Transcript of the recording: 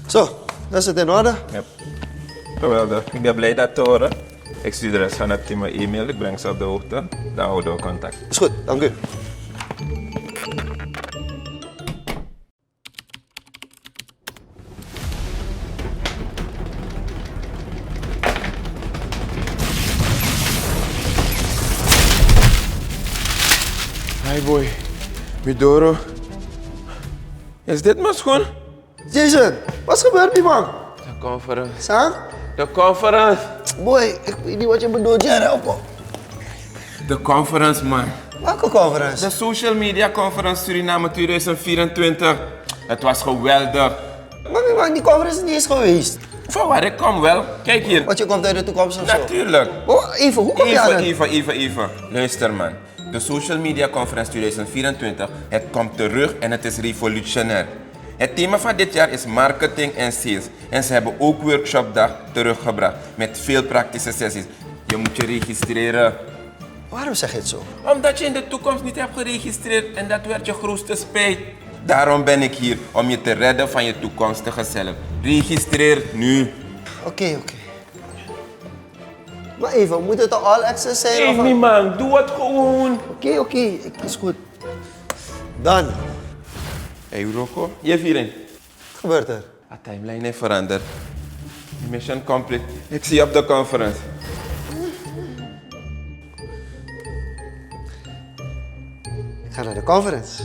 Zo, dat is het in orde. Yep. Geweldig. Ik ben blij dat te horen. Ik stuur de rest van het team een e-mail. Ik breng ze op de hoogte. Dan houden we contact. Is goed, dank u. Hi boy. Midoro. Is dit mijn schoen? Jason, wat gebeurt hier, man? De conference. Sam? De conference. Boy, ik weet niet wat je bedoelt. Jij help me. De conference, man. Welke conference? De social media conference Suriname 2024. Het was geweldig. Maar die conference is niet eens geweest. Van waar ik kom wel. Kijk hier. Want je komt uit de toekomst of zo? Natuurlijk. Oh, even, hoe kom je aan het? Even. Luister man. De Social Media Conference 2024, het komt terug en het is revolutionair. Het thema van dit jaar is marketing en sales. En ze hebben ook workshopdag teruggebracht met veel praktische sessies. Je moet je registreren. Waarom zeg je het zo? Omdat je in de toekomst niet hebt geregistreerd en dat werd je grootste spijt. Daarom ben ik hier, om je te redden van je toekomstige zelf. Registreer nu. Oké. Maar even, moet het een all access zijn? Hey, niet man, doe het gewoon. Oké, is goed. Dan, wat Hey Rocco, je viering. gebeurt er? De timeline heeft veranderd. Mission complete. Ik zie je op de conference. Ik ga naar de conference.